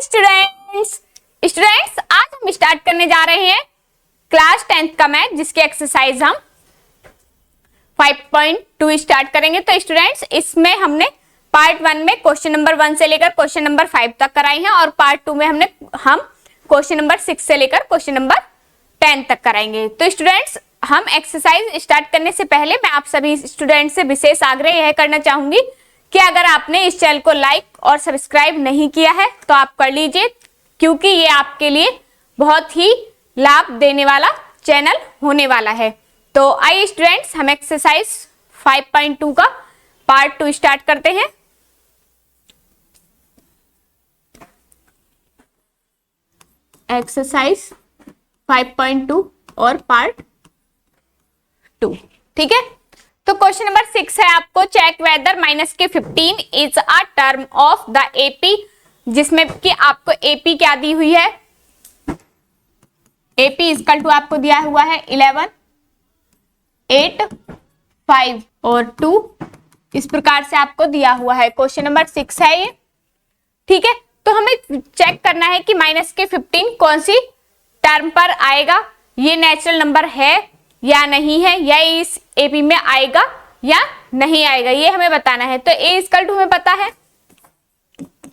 Morning students आज हम start करने जा रहे हैं क्लास 10th का मैथ, जिसकी एक्सरसाइज हम 5.2 स्टार्ट करेंगे। तो स्टूडेंट्स इसमें हमने पार्ट 1 में क्वेश्चन नंबर 1 से लेकर क्वेश्चन नंबर 5 तक कराई है और पार्ट 2 में हम क्वेश्चन नंबर 6 से लेकर क्वेश्चन नंबर 10 तक कराएंगे। तो स्टूडेंट्स हम एक्सरसाइज स्टार्ट करने से पहले मैं आप सभी स्टूडेंट से विशेष आग्रह यह करना चाहूंगी कि अगर आपने इस चैनल को लाइक और सब्सक्राइब नहीं किया है तो आप कर लीजिए, क्योंकि ये आपके लिए बहुत ही लाभ देने वाला चैनल होने वाला है। तो आइए स्टूडेंट्स हम एक्सरसाइज 5.2 का पार्ट 2 स्टार्ट करते हैं। एक्सरसाइज 5.2 और पार्ट 2, ठीक है। तो क्वेश्चन नंबर 6 है आपको, check whether -15 is a term of the AP, जिसमें कि आपको एपी क्या दी हुई है, एपी इक्वल टू आपको दिया हुआ है 11, 8, 5 और 2, इस प्रकार से आपको दिया हुआ है। क्वेश्चन नंबर 6 है ये, ठीक है। तो हमें चेक करना है कि -15 कौन सी टर्म पर आएगा, ये नेचुरल नंबर है या नहीं है, या इस एपी में आएगा या नहीं आएगा, ये हमें बताना है। तो ए इक्वल टू हमें पता है,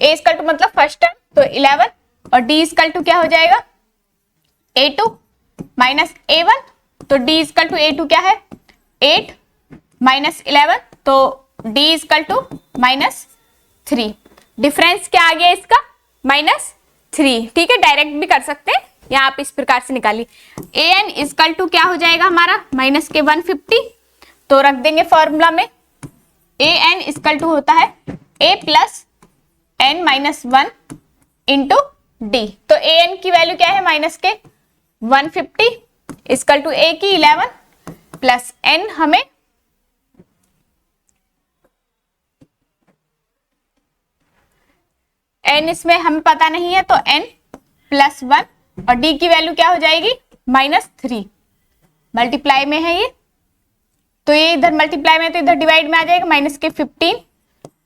ए इक्वल टू मतलब फर्स्ट टर्म तो 11 और डी इक्वल टू क्या हो जाएगा a2 माइनस a1, तो d इक्वल टू a2 क्या है 8 माइनस 11, तो d इक्वल टू -3। डिफरेंस क्या आ गया इसका -3, ठीक है। डायरेक्ट भी कर सकते हैं, यहाँ आप इस प्रकार से निकालिए। an इक्वल टू क्या हो जाएगा हमारा -150, तो रख देंगे फॉर्मूला में an इक्वल टू होता है a plus n-1 into d. तो an की वैल्यू क्या है -150 इक्वल टू a की 11 प्लस n हमें n इसमें हमें पता नहीं है, तो n प्लस 1 और d की वैल्यू क्या हो जाएगी -3। मल्टीप्लाई में है ये, तो ये इधर मल्टीप्लाई में तो इधर डिवाइड में आ जाएगा, -15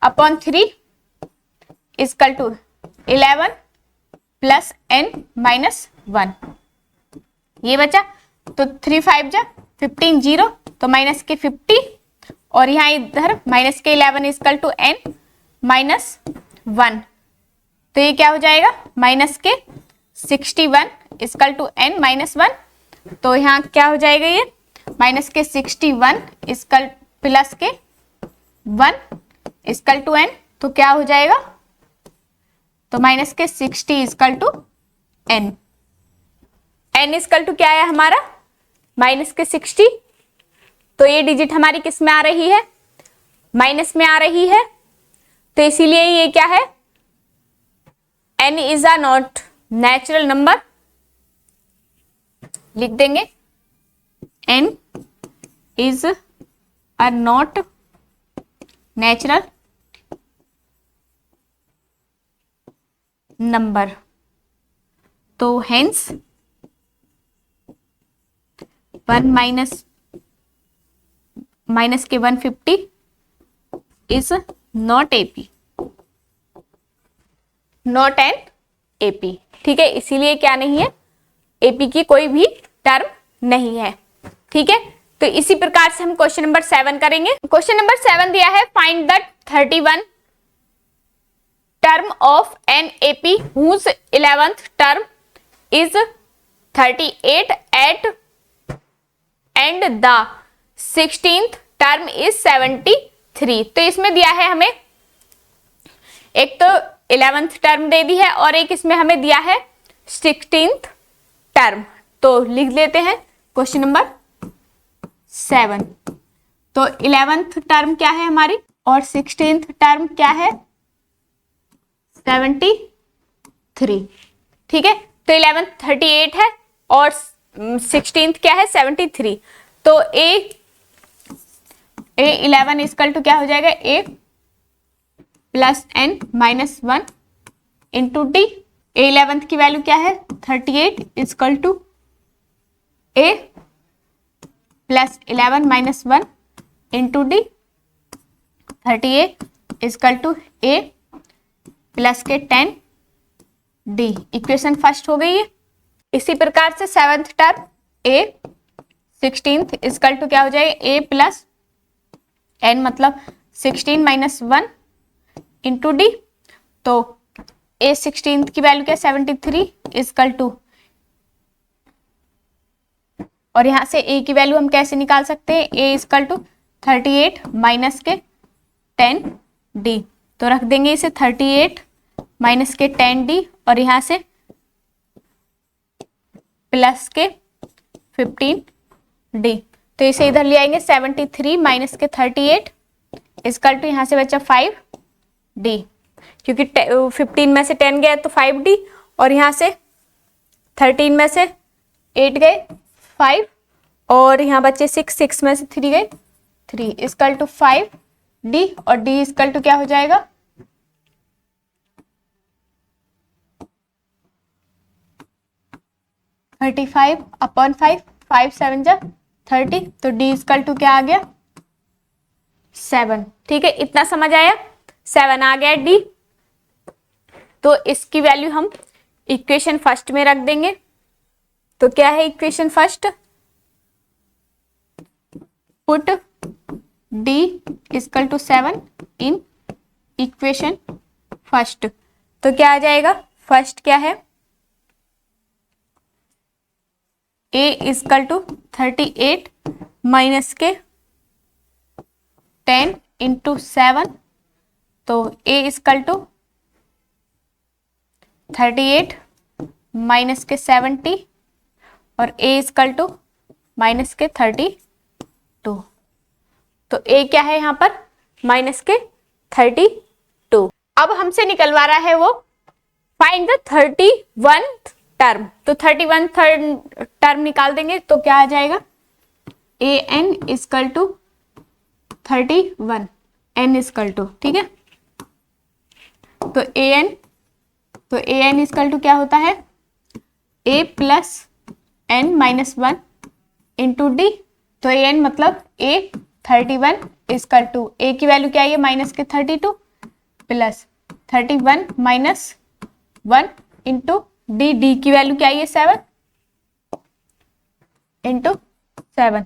upon 3 equal to 11 plus n-1, ये बचा। तो 3 5 जा 15 0, तो -50 और यहाँ इधर -11 इक्वल टू n-1, तो ये क्या हो जाएगा -61 इक्वल टू n-1, तो यहाँ क्या हो जाएगा ये -61 इक्वल प्लस के 1 इक्वल टू n, तो क्या हो जाएगा तो -60 equal to n। n equal to क्या है हमारा -60, तो ये डिजिट हमारी किस में आ रही है माइनस में आ रही है, तो इसीलिए ये क्या है n is a not natural number, लिख देंगे n is a not natural number. तो हेंस 1 माइनस के 150 is not AP, not an AP, ठीक है। इसीलिए क्या नहीं है, एपी की कोई भी टर्म नहीं है, ठीक है। तो इसी प्रकार से हम क्वेश्चन नंबर 7 करेंगे। क्वेश्चन नंबर 7 दिया है, find the 31 term of an AP whose 11th term is 38 eight and the 16th term is 73। तो इसमें दिया है हमें एक तो 11th टर्म दे दी है और एक इसमें हमें दिया है 16th टर्म, तो लिख लेते हैं क्वेश्चन नंबर 7। तो 11th टर्म क्या है हमारी और 16th टर्म क्या है 73, ठीक है। तो 11th 38 है और 16th क्या है 73, तो a 11 इक्वल टू क्या हो जाएगा a plus n-1 into D. a 11th की वैल्यू क्या है 38 equal to a plus 11-1 into D, 38 equal to a plus के 10 डी, इक्वेशन फर्स्ट हो गई है। इसी प्रकार से seventh term A 16th equal to क्या हो जाएगा, ए प्लस एन, मतलब 16 माइनस 1 इंटू डी। तो ए 16th की वैल्यू क्या, 73 इक्वल टू, और यहां से ए की वैल्यू हम कैसे निकाल सकते हैं, ए इक्वल टू 38 माइनस के 10 डी। तो रख देंगे इसे 38 माइनस के 10 डी, और यहां से प्लस के 15 डी। तो इसे इधर ले आएंगे, 73 माइनस के 38 इक्वल टू, यहां से बचा 5 डी, क्योंकि 15 में से 10 गया तो 5 डी, और यहां से 13 में से 8 गए 5, और यहाँ बचे 6 में से 3 गए 3 इक्वल टू 5 डी, और डी इक्वल टू क्या हो जाएगा, 35 अपॉन 5, 5 7 जा 30, तो डी इक्वल टू क्या आ गया, 7। ठीक है, इतना समझ आया, 7 आ गया डी। तो इसकी वैल्यू हम इक्वेशन फर्स्ट में रख देंगे। तो क्या है equation first, put D equal to 7 in equation first. तो क्या आ जाएगा, फर्स्ट क्या है, ए इक्वल टू 38 माइनस के 10 इंटू 7, तो ए इक्वल टू 38 माइनस के 70, और ए इक्वल टू माइनस के 32। तो ए क्या है यहाँ पर, माइनस के 32। अब हमसे निकलवा रहा है वो फाइंड द 31th टर्म। तो 31 टर्म निकाल देंगे, तो क्या आ जाएगा, A n equal to 31 n equal to, ठीक है। तो ए एन इक्वल टू क्या होता है, a plus n minus 1 into d. तो ए एन मतलब ए 31 इक्वल टू, ए की वैल्यू क्या है, माइनस के 32 plus 31 minus 1 into D, D की वैल्यू क्या है, 7 इंटू 7।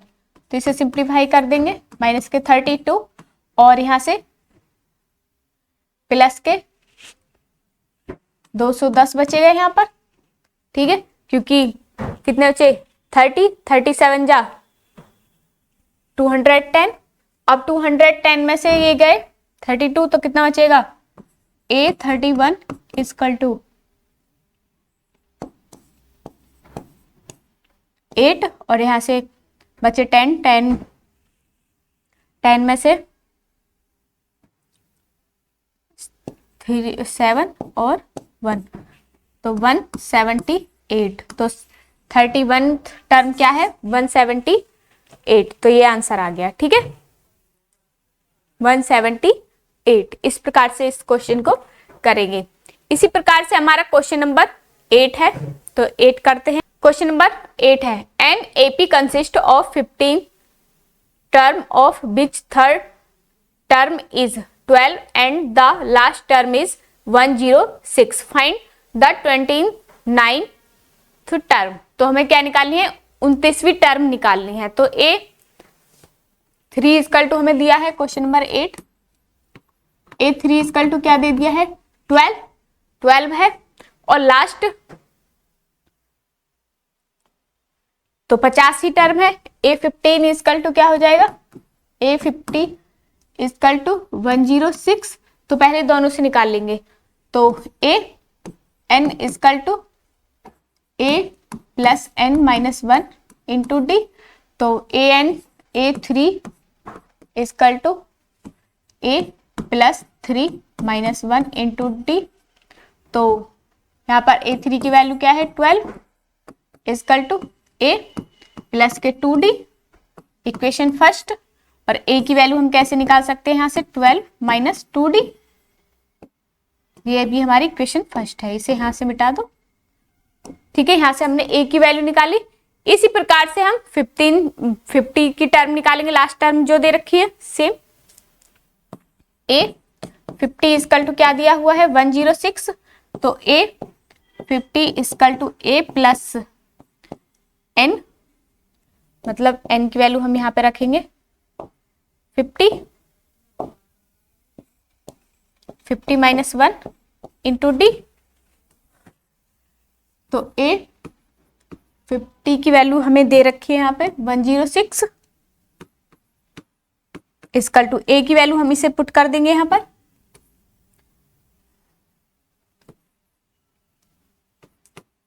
तो इसे सिंप्लीफाई कर देंगे, माइनस के 32 और यहां से प्लस के 210 बचेगा यहाँ पर, ठीक है, क्योंकि कितने बचे, 30, 37 जा 210। अब 210 में से ये गए 32, तो कितना बचेगा, ए 31 इक्वल टू 8, और यहां से बचे 10 में से 3 7 और 1, तो 178। तो 31 टर्म क्या है, 178। तो ये आंसर आ गया, ठीक है, 178। इस प्रकार से इस क्वेश्चन को करेंगे। इसी प्रकार से हमारा क्वेश्चन नंबर 8 है, तो 8 करते हैं। क्वेश्चन नंबर 8 है, an AP consist of 15 term of which third term is 12 and the last term is 106। Find the 29th term. तो हमें क्या निकालनी है, 29वीं टर्म निकालनी है। तो ए 3 इक्वल टू हमें दिया है question number 8, A 3 equal to क्या दे दिया है, 12 है, और लास्ट तो 50 टर्म है। ए 15 इक्वल टू क्या हो जाएगा, ए 50 इक्वल टू 106। तो पहले दोनों से निकाल लेंगे, तो a n equal to A plus n minus 1 into d. तो a n a 3 equal to A plus 3 minus 1 into d. तो यहाँ पर ए 3 की वैल्यू क्या है, 12 इक्वल टू ए प्लस के 2d, इक्वेशन फर्स्ट। और a की वैल्यू हम कैसे निकाल सकते हैं, यहाँ से 12 माइनस 2d, ये भी हमारी इक्वेशन फर्स्ट है, इसे यहाँ से मिटा दो, ठीक है। यहाँ से हमने a की वैल्यू निकाली। इसी प्रकार से हम 50 की टर्म निकालेंगे, लास्ट टर्म जो दे रखी है सेम। a 50 इक्वल टू क्या दिया हुआ है, 106। तो a 50 equal to A plus N, मतलब एन की वैल्यू हम यहाँ पे रखेंगे 50, 50 माइनस 1 इंटू डी। तो ए 50 की वैल्यू हमें दे रखी है यहाँ पे 106 इक्वल टू ए की वैल्यू हम इसे पुट कर देंगे यहाँ पर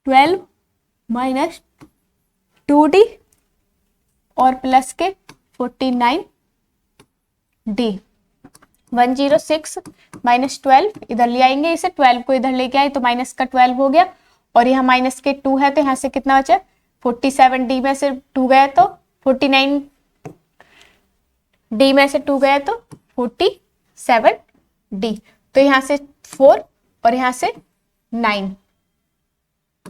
12 माइनस 2d और प्लस के 49 डी। 106 माइनस 12 इधर ले आएंगे, इसे 12 को इधर लेके आए तो माइनस का 12 हो गया, और यहाँ माइनस के 2 है तो यहाँ से कितना बचा 47 डी में से 2 गया तो 49 डी में से 2 गया तो 47 डी। तो यहाँ से 4 और यहाँ से 9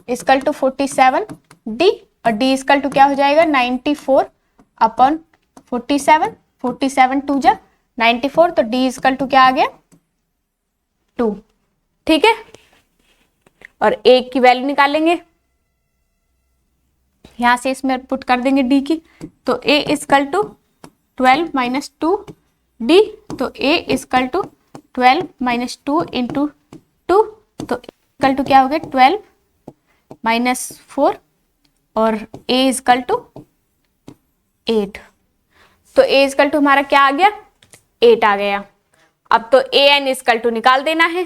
इक्वल टू 47 डी, और डी इक्वल टू क्या हो जाएगा 94 अपॉन 47, 47 2 जा 94, तो डी इक्वल टू क्या आ गया 2। ठीक है, और ए की वैल्यू निकालेंगे, यहां से इसमें पुट कर देंगे डी की, तो ए इक्वल टू 12 माइनस 2 डी, तो ए इक्वल टू 12 माइनस 2 इंटू 2, तो इक्वल टू क्या हो गया 12 माइनस 4, और ए इक्वल टू 8। तो ए इक्वल टू हमारा क्या आ गया 8 आ गया। अब तो ए एन इक्वल टू निकाल देना है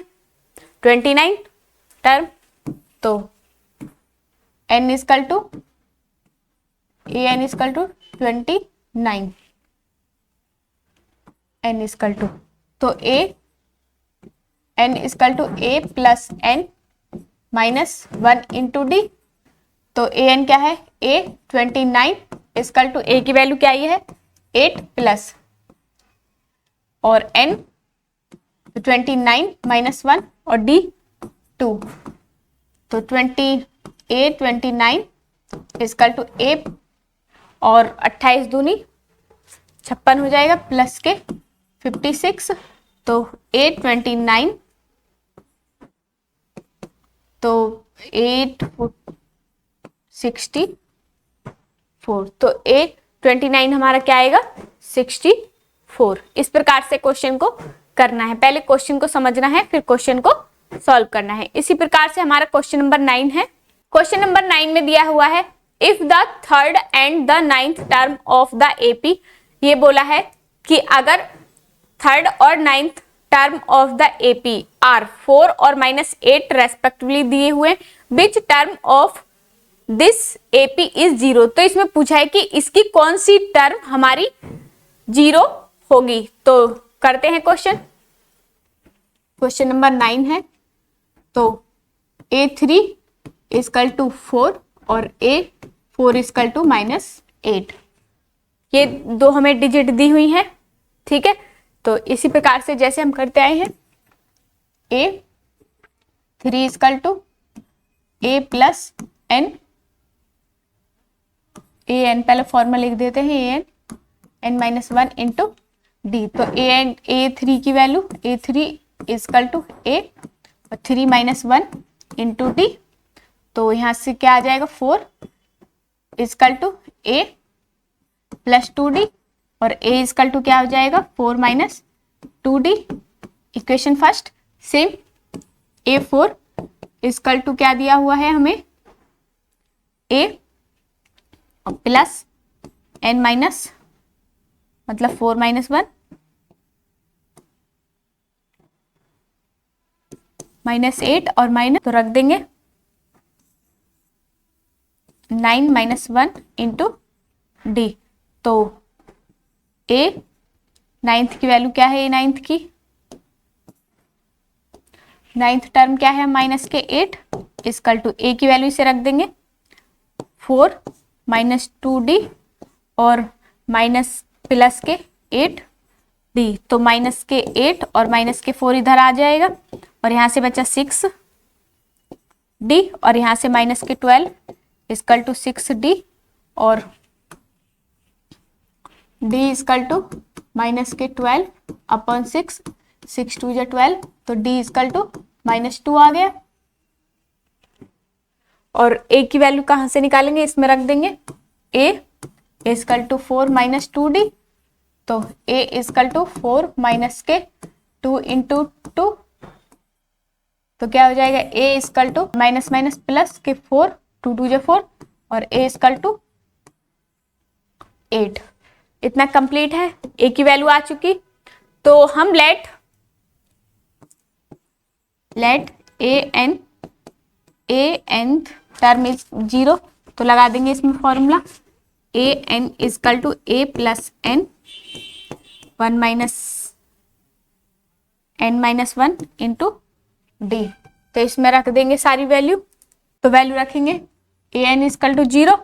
29 टर्म, तो n equal to a n equal to 29 n equal to, तो a n equal to A plus n minus 1 into d, तो ए एन क्या है ए 29 इक्वल टू ए की वैल्यू क्या आई है 8 प्लस और एन 29 माइनस 1 और डी 2, तो 28 29 इक्वल टू ए और 28 दूनी 56 हो जाएगा प्लस के 56, तो 8 29, तो 8 64, तो 8 29 हमारा क्या आएगा 64। इस प्रकार से क्वेश्चन को करना है, पहले क्वेश्चन को समझना है फिर क्वेश्चन को सॉल्व करना है। इसी प्रकार से हमारा क्वेश्चन नंबर 9 है। क्वेश्चन नंबर 9 में दिया हुआ है if the third and the 9th term of the AP, ये बोला है कि अगर थर्ड और 9th term of the AP are 4 और -8 रेस्पेक्टिवली दिए हुए, which term of this AP is 0, तो इसमें पूछा है कि इसकी कौन सी टर्म हमारी 0 होगी। तो करते हैं क्वेश्चन, क्वेश्चन नंबर 9 है, तो A3 इक्वल टू 4 और A4 इक्वल टू -8, ये दो हमें डिजिट दी हुई है। ठीक है, तो इसी प्रकार से जैसे हम करते आए हैं A3 equal to A plus n, a n पहले फॉर्मूला लिख देते हैं a n n minus 1 into d, तो ए एन A3 की वैल्यू A3 इक्वल टू ए और 3 माइनस 1 इंटू डी, तो यहाँ से क्या आ जाएगा 4 equal to A plus 2d, और a इक्वल टू क्या हो जाएगा 4 minus 2d। Equation first same, A4 equal to क्या दिया हुआ है हमें a और प्लस n माइनस मतलब 4 माइनस 1 -8 और माइनस, तो रख देंगे 9 माइनस 1 इंटू डी, तो a 9th की वैल्यू क्या है, 9th की 9th टर्म क्या है माइनस के 8 इक्वल टू a की वैल्यू इसे रख देंगे 4 माइनस 2d और माइनस प्लस के 8d, तो माइनस के 8 और माइनस के 4 इधर आ जाएगा, और यहाँ से बचा 6d और यहाँ से माइनस के 12 इक्वल टू 6d और d इक्वल टू माइनस के 12 अपॉन 6, 6 2 जा 12, तो d इक्वल टू -2 आ गया। और a की वैल्यू कहाँ से निकालेंगे, इसमें रख देंगे a equal to 4 minus 2d, तो a इजकल टू 4 माइनस के 2 इंटू 2, तो क्या हो जाएगा a equal to minus minus plus के 4, 2 2 4 और a इजकल टू 8। इतना कंप्लीट है, a की वैल्यू आ चुकी। तो हम लेट an टर्म इज 0, तो लगा देंगे इसमें formula an equal to a plus n 1 minus n minus 1 into d। तो इसमें रख देंगे सारी वैल्यू, तो वैल्यू रखेंगे an इजकल टू 0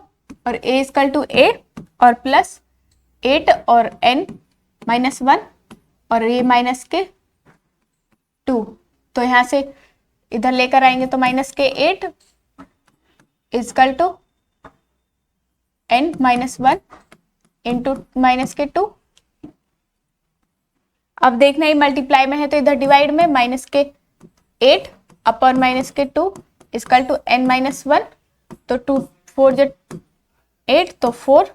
और a इजकल टू a और प्लस 8 और n माइनस 1 और a माइनस के 2, तो यहाँ से इधर लेकर आएंगे तो माइनस के 8 equal to n minus 1 into minus के 2। अब देखना ही मल्टीप्लाई में है तो इधर डिवाइड में माइनस के 8 अपॉन माइनस के 2 इजकल टू n माइनस 1, तो 2 4 जो 8, तो 4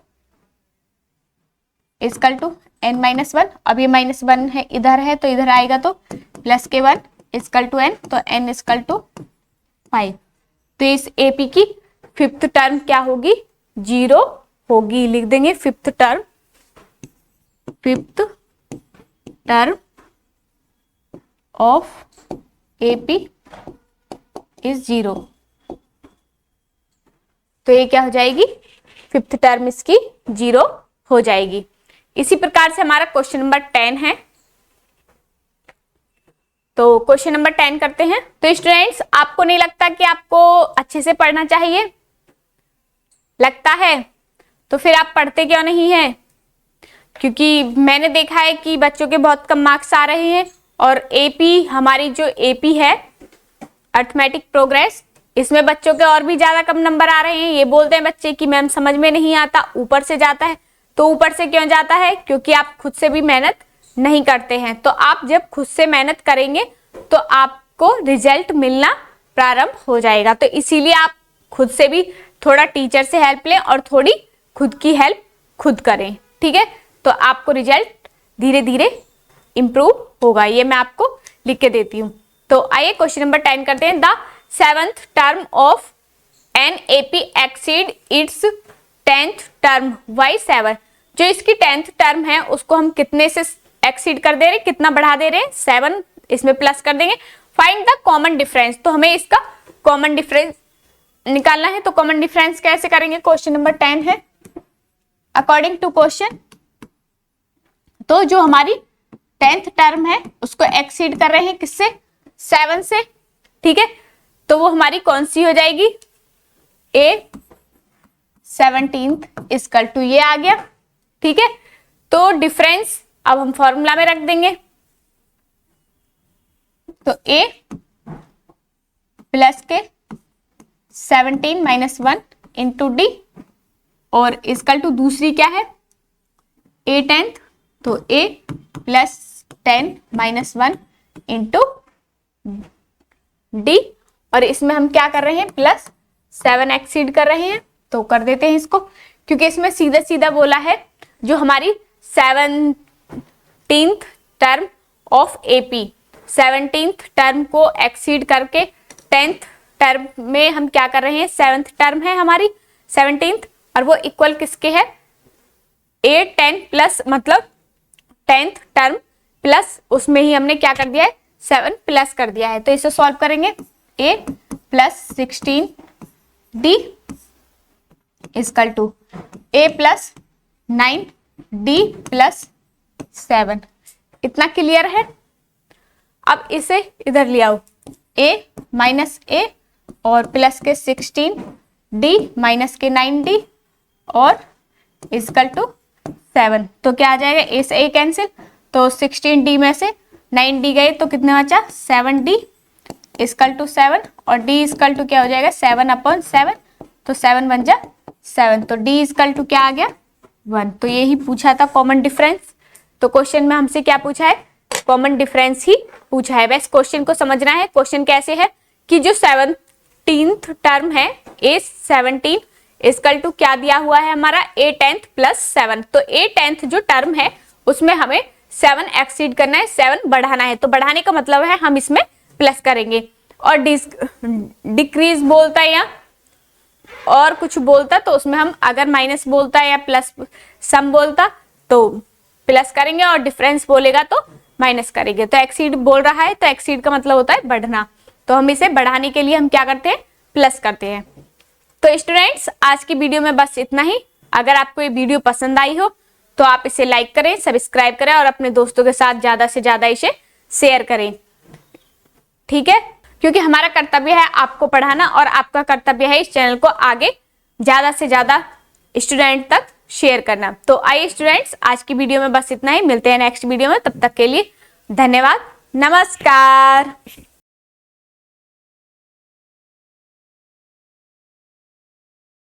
इजकल टू n माइनस 1। अब ये माइनस 1 है इधर है तो इधर आएगा तो प्लस के 1 इजकल टू n, तो n इजकल टू 5। तो इस AP की फिफ्थ टर्म क्या होगी, 0 होगी। लिख देंगे fifth term of AP is 0। तो ये क्या हो जाएगी, फिफ्थ टर्म इसकी 0 हो जाएगी। इसी प्रकार से हमारा क्वेश्चन नंबर 10 है। तो क्वेश्चन नंबर 10 करते हैं। तो स्टूडेंट्स, आपको नहीं लगता कि आपको अच्छे से पढ़ना चाहिए? लगता है तो फिर आप पढ़ते क्यों नहीं है? क्योंकि मैंने देखा है कि बच्चों के बहुत कम मार्क्स आ रहे हैं और AP हमारी जो AP है अर्थमेटिक प्रोग्रेस, इसमें बच्चों के और भी ज्यादा कम नंबर आ रहे हैं। ये बोलते हैं बच्चे कि मैम समझ में नहीं आता, ऊपर से जाता है। तो ऊपर से क्यों जाता है? क्योंकि आप खुद से भी मेहनत नहीं करते हैं। तो आप जब खुद से मेहनत करेंगे तो आपको रिजल्ट मिलना प्रारंभ हो जाएगा। तो इसीलिए आप खुद से भी थोड़ा टीचर से हेल्प लें और थोड़ी खुद की हेल्प खुद करें, ठीक है? तो आपको रिजल्ट धीरे धीरे इंप्रूव होगा। ये मैं आपको लिख के देती हूँ। तो आइए क्वेश्चन नंबर 10 करते हैं। The 7th term of an AP exceed its 10th term by 7। जो इसकी 10th टर्म है उसको हम कितने से एक्सीड कर दे रहे हैं, कितना बढ़ा दे रहे हैं, 7, इसमें प्लस कर देंगे। फाइंड द कॉमन डिफरेंस, तो हमें इसका कॉमन डिफरेंस निकालना है। तो कॉमन डिफरेंस कैसे करेंगे? क्वेश्चन नंबर 10 है। अकॉर्डिंग टू क्वेश्चन, तो जो हमारी 10th टर्म है उसको एक्सीड कर रहे हैं किससे? 7 से, ठीक है? तो वो हमारी कौन सी हो जाएगी? A 17th इजकल टू ये आ गया, ठीक है? तो डिफरेंस अब हम फॉर्मूला में रख देंगे। तो A प्लस के 17 माइनस 1 इंटू D और इजकल टू दूसरी क्या है? A 10th, तो A plus 10 minus 1 into D और इसमें हम क्या कर रहे हैं? प्लस 7 एक्सीड कर रहे हैं। तो कर देते हैं इसको, क्योंकि इसमें सीधा सीधा बोला है जो हमारी 17th term of AP, 17th term को एक्सीड करके 10th टर्म में हम क्या कर रहे हैं? 7th टर्म है हमारी 17th और वो इक्वल किसके है? A 10 प्लस, मतलब 10th टर्म प्लस उसमें ही हमने क्या कर दिया है? 7 प्लस कर दिया है। तो इसे सॉल्व करेंगे। A plus 16D equal to A plus 9D plus 7। इतना क्लियर है? अब इसे इधर ले आओ। A माइनस A और प्लस के 16D माइनस के 9D और इजकल टू 7। तो क्या आ जाएगा? A से A कैंसिल, तो 16D में से 9D गए तो कितना बचा? 7D इजकल टू 7 और D इजकल टू क्या हो जाएगा? 7 अपॉन 7, तो 7 बन जा 7, तो D इजकल टू क्या आ गया? 1। तो यही पूछा था कॉमन डिफरेंस। तो क्वेश्चन में हमसे क्या पूछा है? कॉमन डिफरेंस ही पूछा है। बस क्वेश्चन को समझना है। क्वेश्चन कैसे है कि जो 7th 17th टर्म है A17 इक्वल टू क्या दिया हुआ है हमारा A10th प्लस 7। तो A10th जो टर्म है उसमें हमें 7 एक्सीड करना है, 7 बढ़ाना है। तो बढ़ाने का मतलब है हम इसमें प्लस करेंगे। और डिक्रीज बोलता है या और कुछ बोलता तो उसमें हम अगर माइनस बोलता है या प्लस सम बोलता तो प्लस करेंगे और डिफरेंस बोलेगा तो माइनस करेंगे। तो एक्सीड बोल रहा है तो एक्सीड का मतलब होता है बढ़ना। तो हम इसे बढ़ाने के लिए हम क्या करते हैं, प्लस करते हैं। तो स्टूडेंट्स आज की वीडियो में बस इतना ही। अगर आपको ये वीडियो पसंद आई हो तो आप इसे लाइक करें, सब्सक्राइब करें और अपने दोस्तों के साथ ज्यादा से ज्यादा इसे शेयर करें, ठीक है। क्योंकि हमारा कर्तव्य है आपको पढ़ाना और आपका कर्तव्य है इस चैनल को आगे ज्यादा से ज्यादा स्टूडेंट तक शेयर करना। तो आइए स्टूडेंट्स आज की वीडियो में बस इतना ही। मिलते हैं नेक्स्ट वीडियो में, तब तक के लिए धन्यवाद, नमस्कार।